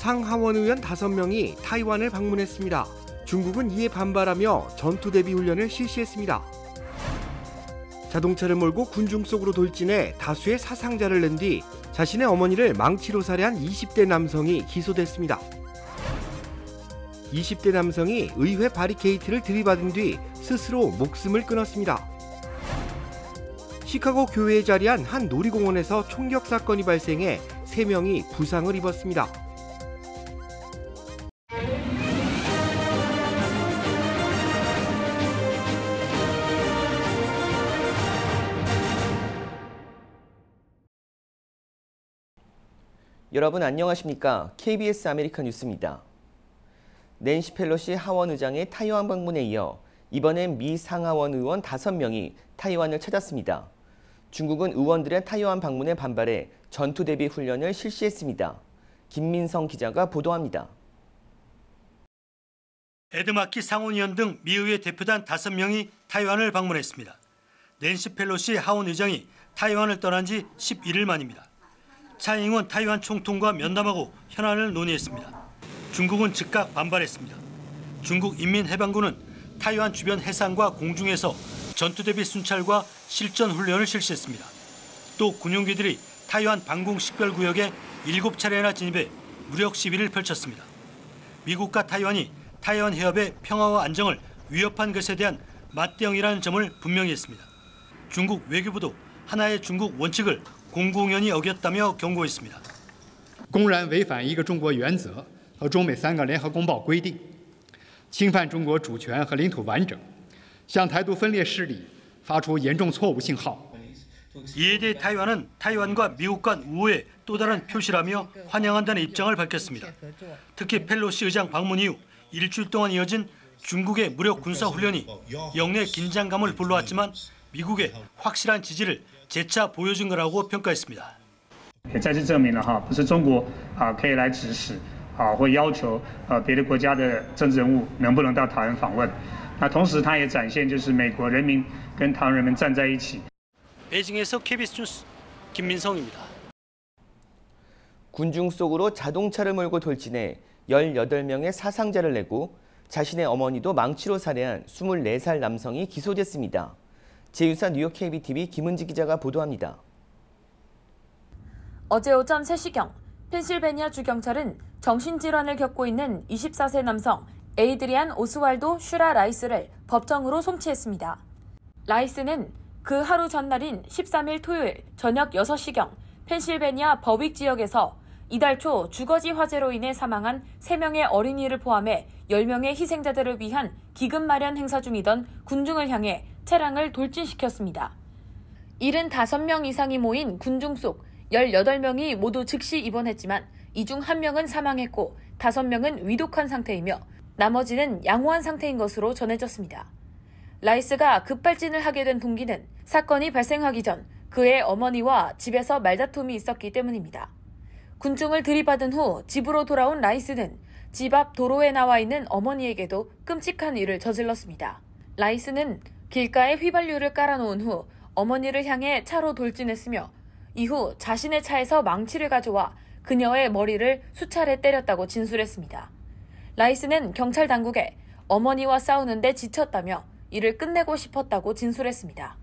상하원 의원 5명이 타이완을 방문했습니다. 중국은 이에 반발하며 전투 대비 훈련을 실시했습니다. 자동차를 몰고 군중 속으로 돌진해 다수의 사상자를 낸 뒤 자신의 어머니를 망치로 살해한 20대 남성이 기소됐습니다. 20대 남성이 의회 바리케이트를 들이받은 뒤 스스로 목숨을 끊었습니다. 시카고 교외에 자리한 한 놀이공원에서 총격 사건이 발생해 3명이 부상을 입었습니다. 여러분 안녕하십니까? KBS 아메리카 뉴스입니다. 낸시 펠로시 하원 의장의 타이완 방문에 이어 이번엔 미 상하원 의원 5명이 타이완을 찾았습니다. 중국은 의원들의 타이완 방문에 반발해 전투 대비 훈련을 실시했습니다. 김민성 기자가 보도합니다. 에드 마키 상원의원 등 미의회 대표단 5명이 타이완을 방문했습니다. 낸시 펠로시 하원 의장이 타이완을 떠난 지 11일 만입니다. 차이잉원 타이완 총통과 면담하고 현안을 논의했습니다. 중국은 즉각 반발했습니다. 중국 인민해방군은 타이완 주변 해상과 공중에서 전투 대비 순찰과 실전 훈련을 실시했습니다. 또 군용기들이 타이완 방공 식별구역에 7차례나 진입해 무력 시위를 펼쳤습니다. 미국과 타이완이 타이완 해협의 평화와 안정을 위협한 것에 대한 맞대응이라는 점을 분명히 했습니다. 중국 외교부도 하나의 중국 원칙을 공공연히 어겼다며 경고했습니다. 公然违反一个中国原则和中美3个联合公报规定，侵犯中国主权和领土完整，向台独分裂势力发出严重错误信号。 이에 대해 타이완은 타이완과 미국 간 우호의 또 다른 표시라며 환영한다는 입장을 밝혔습니다. 특히 펠로시 의장 방문 이후 일주일 동안 이어진 중국의 무력 군사 훈련이 영내 긴장감을 불러왔지만 미국의 확실한 지지를 재차 보여준 거라고 평가했습니다. 再次证明了不是中国可以来指使或要求别的国家的政治人物能不能到台湾访问。那同时，它也展现就是美国人民跟台湾人民站在一起。 베이징에서 KBS 뉴스 김민성입니다. 군중 속으로 자동차를 몰고 돌진해 18명의 사상자를 내고 자신의 어머니도 망치로 살해한 24살 남성이 기소됐습니다. 제6사 뉴욕 KBTV 김은지 기자가 보도합니다. 어제 오전 3시경 펜실베니아 주경찰은 정신질환을 겪고 있는 24세 남성 에이드리안 오스왈도 슈라 라이스를 법정으로 송치했습니다. 라이스는 그 하루 전날인 13일 토요일 저녁 6시경 펜실베니아 버윅 지역에서 이달 초 주거지 화재로 인해 사망한 3명의 어린이를 포함해 10명의 희생자들을 위한 기금 마련 행사 중이던 군중을 향해 차량을 돌진시켰습니다. 75명 이상이 모인 군중 속 18명이 모두 즉시 입원했지만 이 중 1명은 사망했고 5명은 위독한 상태이며 나머지는 양호한 상태인 것으로 전해졌습니다. 라이스가 급발진을 하게 된 동기는 사건이 발생하기 전 그의 어머니와 집에서 말다툼이 있었기 때문입니다. 군중을 들이받은 후 집으로 돌아온 라이스는 집 앞 도로에 나와 있는 어머니에게도 끔찍한 일을 저질렀습니다. 라이스는 길가에 휘발유를 깔아놓은 후 어머니를 향해 차로 돌진했으며 이후 자신의 차에서 망치를 가져와 그녀의 머리를 수차례 때렸다고 진술했습니다. 라이스는 경찰 당국에 어머니와 싸우는데 지쳤다며 이를 끝내고 싶었다고 진술했습니다.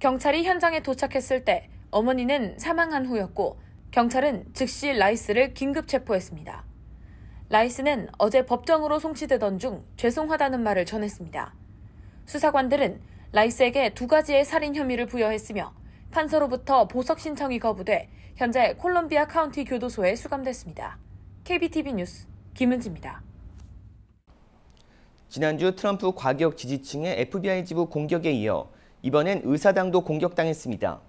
경찰이 현장에 도착했을 때 어머니는 사망한 후였고 경찰은 즉시 라이스를 긴급 체포했습니다. 라이스는 어제 법정으로 송치되던 중 죄송하다는 말을 전했습니다. 수사관들은 라이스에게 2가지의 살인 혐의를 부여했으며 판사로부터 보석 신청이 거부돼 현재 콜롬비아 카운티 교도소에 수감됐습니다. KBTV 뉴스 김은지입니다. 지난주 트럼프 과격 지지층의 FBI 지부 공격에 이어 이번엔 의사당도 공격당했습니다.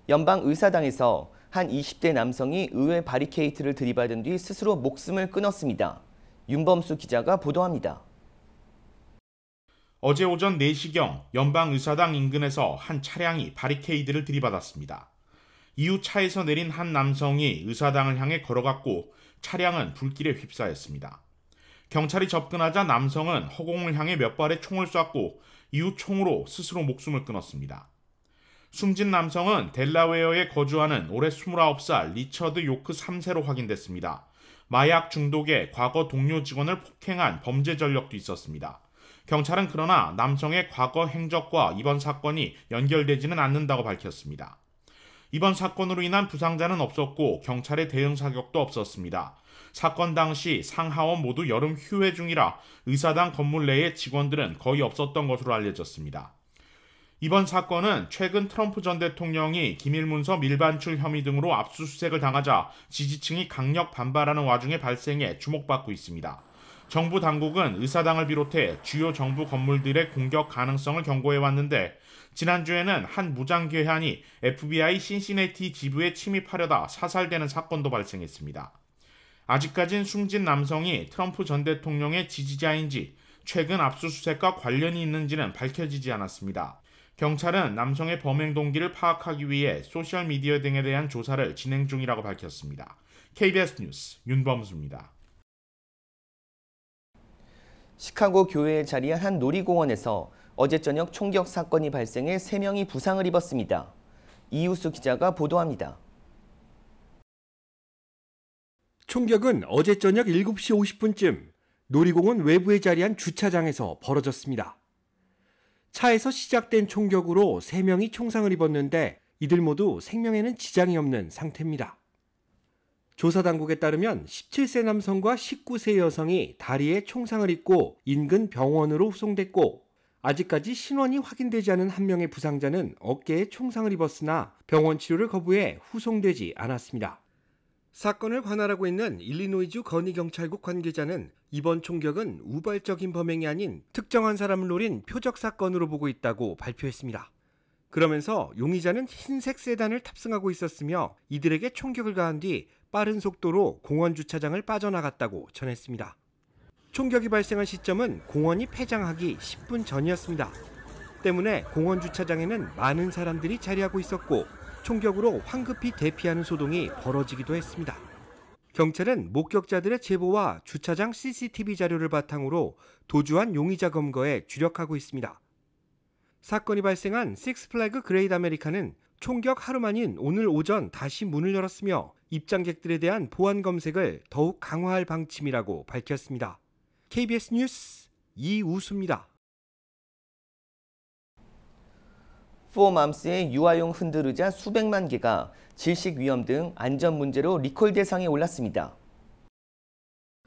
연방의사당에서 한 20대 남성이 의회 바리케이트를 들이받은 뒤 스스로 목숨을 끊었습니다. 윤범수 기자가 보도합니다. 어제 오전 4시경 연방의사당 인근에서 한 차량이 바리케이드를 들이받았습니다. 이후 차에서 내린 한 남성이 의사당을 향해 걸어갔고 차량은 불길에 휩싸였습니다. 경찰이 접근하자 남성은 허공을 향해 몇 발의 총을 쐈고 이후 총으로 스스로 목숨을 끊었습니다. 숨진 남성은 델라웨어에 거주하는 올해 29살 리처드 요크 3세로 확인됐습니다. 마약 중독에 과거 동료 직원을 폭행한 범죄 전력도 있었습니다. 경찰은 그러나 남성의 과거 행적과 이번 사건이 연결되지는 않는다고 밝혔습니다. 이번 사건으로 인한 부상자는 없었고 경찰의 대응 사격도 없었습니다. 사건 당시 상하원 모두 여름 휴회 중이라 의사당 건물 내의 직원들은 거의 없었던 것으로 알려졌습니다. 이번 사건은 최근 트럼프 전 대통령이 기밀문서 밀반출 혐의 등으로 압수수색을 당하자 지지층이 강력 반발하는 와중에 발생해 주목받고 있습니다. 정부 당국은 의사당을 비롯해 주요 정부 건물들의 공격 가능성을 경고해왔는데 지난주에는 한 무장괴한이 FBI 신시내티 지부에 침입하려다 사살되는 사건도 발생했습니다. 아직까진 숨진 남성이 트럼프 전 대통령의 지지자인지 최근 압수수색과 관련이 있는지는 밝혀지지 않았습니다. 경찰은 남성의 범행 동기를 파악하기 위해 소셜미디어 등에 대한 조사를 진행 중이라고 밝혔습니다. KBS 뉴스 윤범수입니다. 시카고 교외에 자리한 한 놀이공원에서 어제 저녁 총격 사건이 발생해 3명이 부상을 입었습니다. 이우수 기자가 보도합니다. 총격은 어제 저녁 7시 50분쯤 놀이공원 외부에 자리한 주차장에서 벌어졌습니다. 차에서 시작된 총격으로 3명이 총상을 입었는데 이들 모두 생명에는 지장이 없는 상태입니다. 조사 당국에 따르면 17세 남성과 19세 여성이 다리에 총상을 입고 인근 병원으로 후송됐고 아직까지 신원이 확인되지 않은 한 명의 부상자는 어깨에 총상을 입었으나 병원 치료를 거부해 후송되지 않았습니다. 사건을 관할하고 있는 일리노이주 건의경찰국 관계자는 이번 총격은 우발적인 범행이 아닌 특정한 사람을 노린 표적 사건으로 보고 있다고 발표했습니다. 그러면서 용의자는 흰색 세단을 탑승하고 있었으며 이들에게 총격을 가한 뒤 빠른 속도로 공원 주차장을 빠져나갔다고 전했습니다. 총격이 발생한 시점은 공원이 폐장하기 10분 전이었습니다. 때문에 공원 주차장에는 많은 사람들이 자리하고 있었고 총격으로 황급히 대피하는 소동이 벌어지기도 했습니다. 경찰은 목격자들의 제보와 주차장 CCTV 자료를 바탕으로 도주한 용의자 검거에 주력하고 있습니다. 사건이 발생한 식스플래그 그레이트 아메리카는 총격 하루 만인 오늘 오전 다시 문을 열었으며 입장객들에 대한 보안 검색을 더욱 강화할 방침이라고 밝혔습니다. KBS 뉴스 이우수입니다. 포맘스의 유아용 흔들의자 수백만 개가 질식 위험 등 안전 문제로 리콜 대상에 올랐습니다.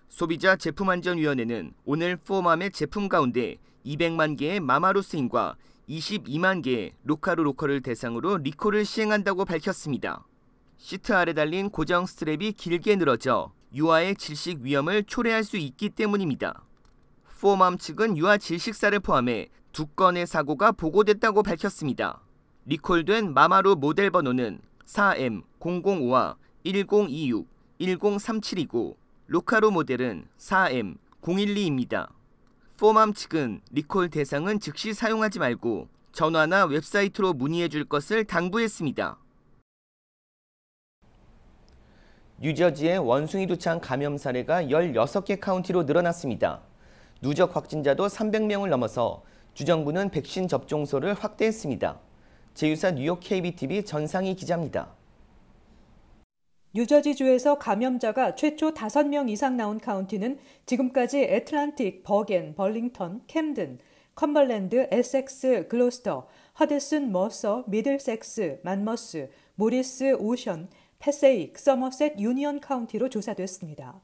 소비자제품안전위원회는 오늘 포맘의 제품 가운데 200만 개의 마마루스인과 22만 개의 로카루로커를 대상으로 리콜을 시행한다고 밝혔습니다. 시트 아래 달린 고정 스트랩이 길게 늘어져 유아의 질식 위험을 초래할 수 있기 때문입니다. 포맘 측은 유아 질식사를 포함해 2건의 사고가 보고됐다고 밝혔습니다. 리콜된 마마루 모델 번호는 4M005와 1026, 10372고 로카루 모델은 4M012입니다. 포맘 측은 리콜 대상은 즉시 사용하지 말고 전화나 웹사이트로 문의해 줄 것을 당부했습니다. 뉴저지의 원숭이 두창 감염 사례가 16개 카운티로 늘어났습니다. 누적 확진자도 300명을 넘어서 주정부는 백신 접종소를 확대했습니다. 제휴사 뉴욕 KBTV 전상희 기자입니다. 뉴저지주에서 감염자가 최초 5명 이상 나온 카운티는 지금까지 애틀란틱, 버겐, 벌링턴, 캠든, 컴벌랜드, 에섹스, 글로스터, 허드슨, 머서, 미들섹스, 만머스, 모리스, 오션, 패세익, 서머셋, 유니언 카운티로 조사됐습니다.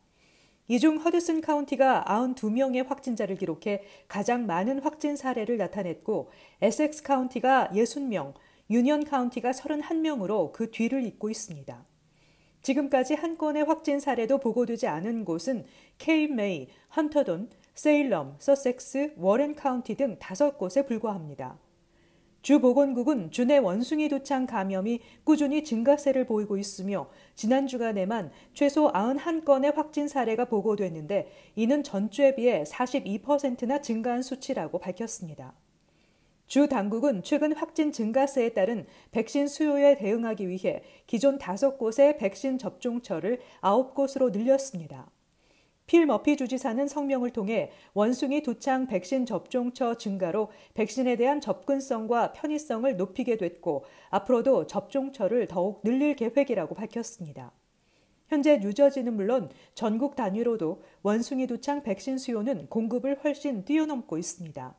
이 중 허드슨 카운티가 92명의 확진자를 기록해 가장 많은 확진 사례를 나타냈고 에섹스 카운티가 60명, 유니언 카운티가 31명으로 그 뒤를 잇고 있습니다. 지금까지 한 건의 확진 사례도 보고되지 않은 곳은 케이프 메이, 헌터돈, 세일럼, 서섹스, 워렌 카운티 등 5곳에 불과합니다. 주 보건국은 주내 원숭이 두창 감염이 꾸준히 증가세를 보이고 있으며 지난 주간에만 최소 91건의 확진 사례가 보고됐는데 이는 전주에 비해 42%나 증가한 수치라고 밝혔습니다. 주 당국은 최근 확진 증가세에 따른 백신 수요에 대응하기 위해 기존 5곳의 백신 접종처를 9곳으로 늘렸습니다. 필 머피 주지사는 성명을 통해 원숭이 두창 백신 접종처 증가로 백신에 대한 접근성과 편의성을 높이게 됐고 앞으로도 접종처를 더욱 늘릴 계획이라고 밝혔습니다. 현재 뉴저지는 물론 전국 단위로도 원숭이 두창 백신 수요는 공급을 훨씬 뛰어넘고 있습니다.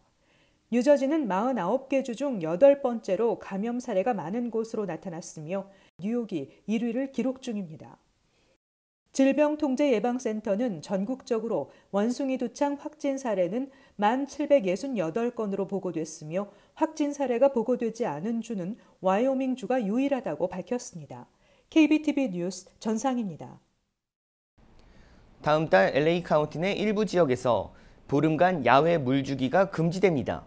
뉴저지는 49개 주 중 8번째로 감염 사례가 많은 곳으로 나타났으며 뉴욕이 1위를 기록 중입니다. 질병통제예방센터는 전국적으로 원숭이 두창 확진 사례는 1,768건으로 보고됐으며 확진 사례가 보고되지 않은 주는 와이오밍주가 유일하다고 밝혔습니다. KBTV 뉴스 전상입니다. 다음 달 LA 카운티 내 일부 지역에서 보름간 야외 물주기가 금지됩니다.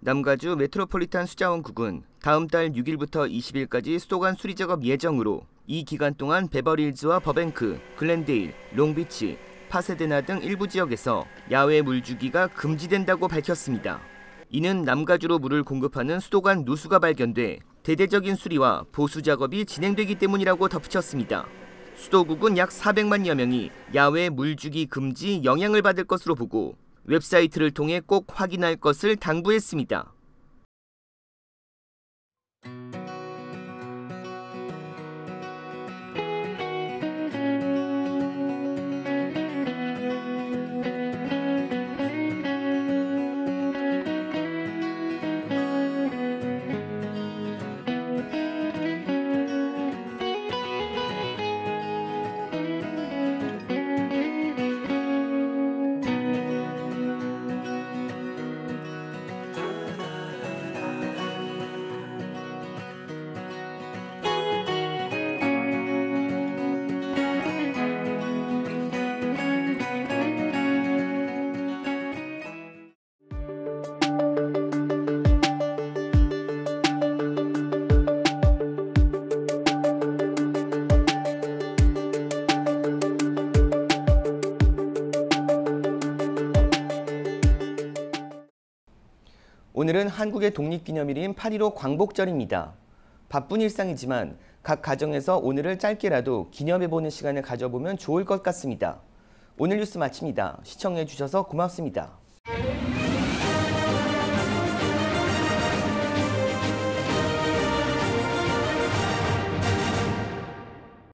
남가주 메트로폴리탄 수자원국은 다음 달 6일부터 20일까지 수도관 수리 작업 예정으로 이 기간 동안 베버리힐즈와 버뱅크, 글렌데일, 롱비치, 파세데나 등 일부 지역에서 야외 물주기가 금지된다고 밝혔습니다. 이는 남가주로 물을 공급하는 수도관 누수가 발견돼 대대적인 수리와 보수 작업이 진행되기 때문이라고 덧붙였습니다. 수도국은 약 400만여 명이 야외 물주기 금지 영향을 받을 것으로 보고 웹사이트를 통해 꼭 확인할 것을 당부했습니다. 오늘은 한국의 독립기념일인 8.15 광복절입니다. 바쁜 일상이지만 각 가정에서 오늘을 짧게라도 기념해보는 시간을 가져보면 좋을 것 같습니다. 오늘 뉴스 마칩니다. 시청해주셔서 고맙습니다.